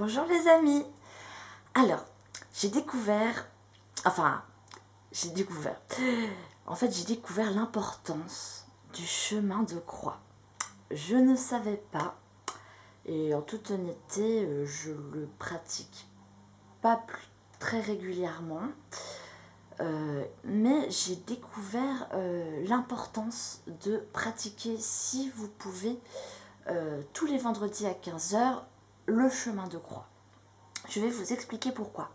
Bonjour les amis. Alors, j'ai découvert l'importance du chemin de croix. Je ne savais pas, et en toute honnêteté, je le pratique pas très régulièrement, mais j'ai découvert l'importance de pratiquer, si vous pouvez, tous les vendredis à 15h, le chemin de croix. Je vais vous expliquer pourquoi.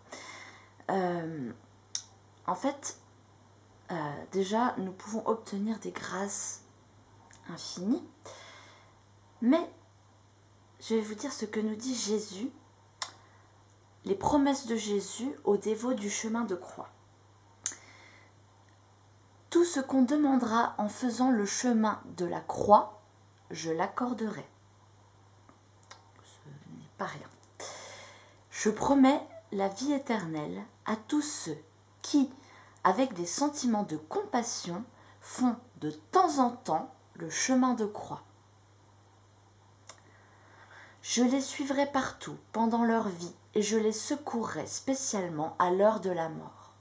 En fait, déjà, nous pouvons obtenir des grâces infinies, mais je vais vous dire ce que nous dit Jésus, les promesses de Jésus aux dévots du chemin de croix. Tout ce qu'on demandera en faisant le chemin de la croix, je l'accorderai. Ce n'est pas rien. Je promets la vie éternelle à tous ceux qui, avec des sentiments de compassion, font de temps en temps le chemin de croix. Je les suivrai partout pendant leur vie et je les secourrai spécialement à l'heure de la mort.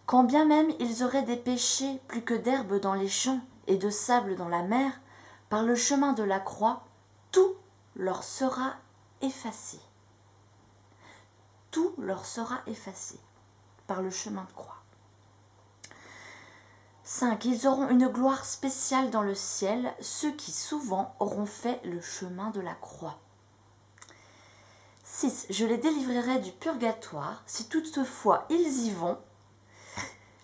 Quand bien même ils auraient des péchés plus que d'herbe dans les champs et de sable dans la mer, par le chemin de la croix, tout leur sera effacé. Tout leur sera effacé par le chemin de croix. 5. Ils auront une gloire spéciale dans le ciel, ceux qui souvent auront fait le chemin de la croix. 6. Je les délivrerai du purgatoire, si toutefois ils y vont,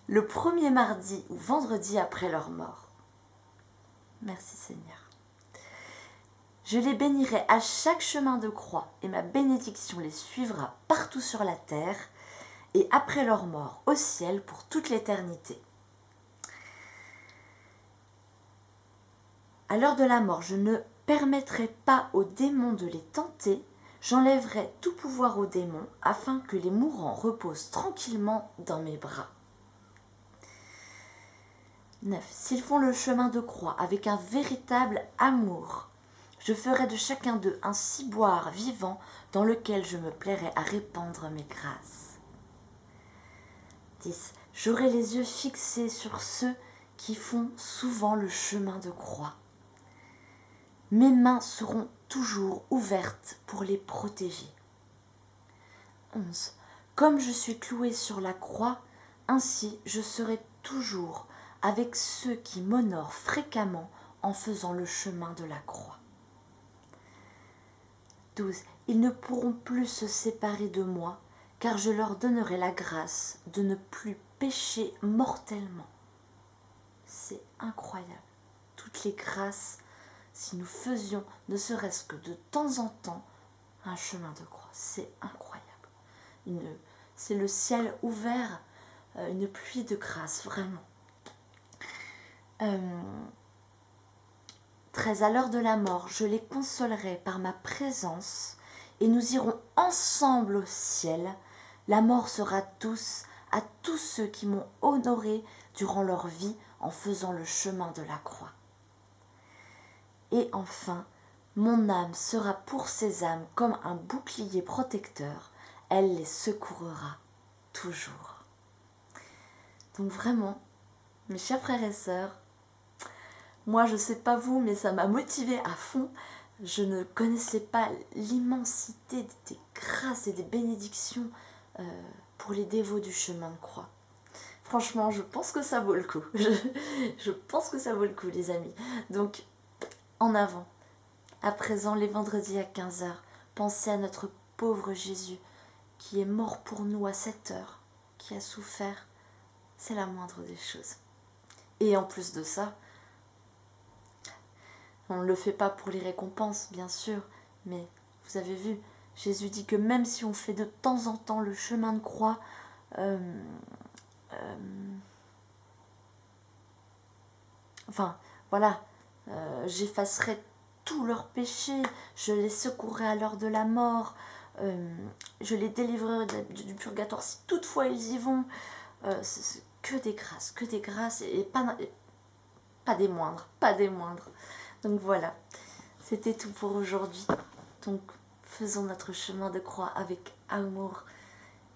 le premier mardi ou vendredi après leur mort. Merci Seigneur. Je les bénirai à chaque chemin de croix, et ma bénédiction les suivra partout sur la terre, et après leur mort au ciel pour toute l'éternité. À l'heure de la mort, je ne permettrai pas aux démons de les tenter, j'enlèverai tout pouvoir aux démons afin que les mourants reposent tranquillement dans mes bras. 9. S'ils font le chemin de croix avec un véritable amour, je ferai de chacun d'eux un ciboire vivant dans lequel je me plairai à répandre mes grâces. 10. J'aurai les yeux fixés sur ceux qui font souvent le chemin de croix. Mes mains seront toujours ouvertes pour les protéger. 11. Comme je suis cloué sur la croix, ainsi je serai toujours avec ceux qui m'honorent fréquemment en faisant le chemin de la croix. 12. Ils ne pourront plus se séparer de moi, car je leur donnerai la grâce de ne plus pécher mortellement. C'est incroyable. Toutes les grâces, si nous faisions ne serait-ce que de temps en temps un chemin de croix, c'est incroyable. C'est le ciel ouvert, une pluie de grâce, vraiment. 13. À l'heure de la mort, je les consolerai par ma présence et nous irons ensemble au ciel. La mort sera douce à tous ceux qui m'ont honoré durant leur vie en faisant le chemin de la croix. Et enfin, mon âme sera pour ces âmes comme un bouclier protecteur. Elle les secourra toujours. Donc vraiment, mes chers frères et sœurs, moi, je ne sais pas vous, mais ça m'a motivée à fond. Je ne connaissais pas l'immensité des grâces et des bénédictions pour les dévots du chemin de croix. Franchement, je pense que ça vaut le coup. Je pense que ça vaut le coup, les amis. Donc, en avant. À présent, les vendredis à 15h, pensez à notre pauvre Jésus qui est mort pour nous à 7 heures, qui a souffert. C'est la moindre des choses. Et en plus de ça, on ne le fait pas pour les récompenses, bien sûr, mais vous avez vu, Jésus dit que même si on fait de temps en temps le chemin de croix, j'effacerai tous leurs péchés, je les secourrai à l'heure de la mort, je les délivrerai du purgatoire si toutefois ils y vont. C'est que des grâces et pas des moindres. Donc voilà, c'était tout pour aujourd'hui. Donc faisons notre chemin de croix avec amour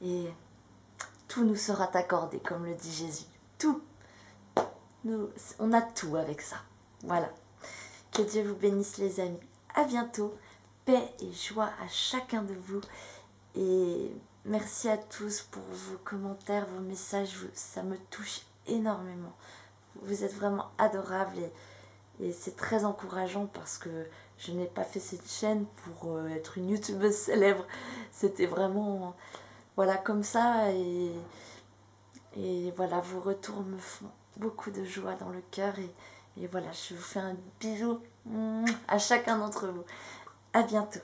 et tout nous sera accordé, comme le dit Jésus. Tout. On a tout avec ça. Voilà. Que Dieu vous bénisse les amis. À bientôt. Paix et joie à chacun de vous. Et merci à tous pour vos commentaires, vos messages. Ça me touche énormément. Vous êtes vraiment adorables et c'est très encourageant parce que je n'ai pas fait cette chaîne pour être une youtubeuse célèbre. C'était vraiment voilà comme ça et voilà, vos retours me font beaucoup de joie dans le cœur et voilà, je vous fais un bisou à chacun d'entre vous. À bientôt.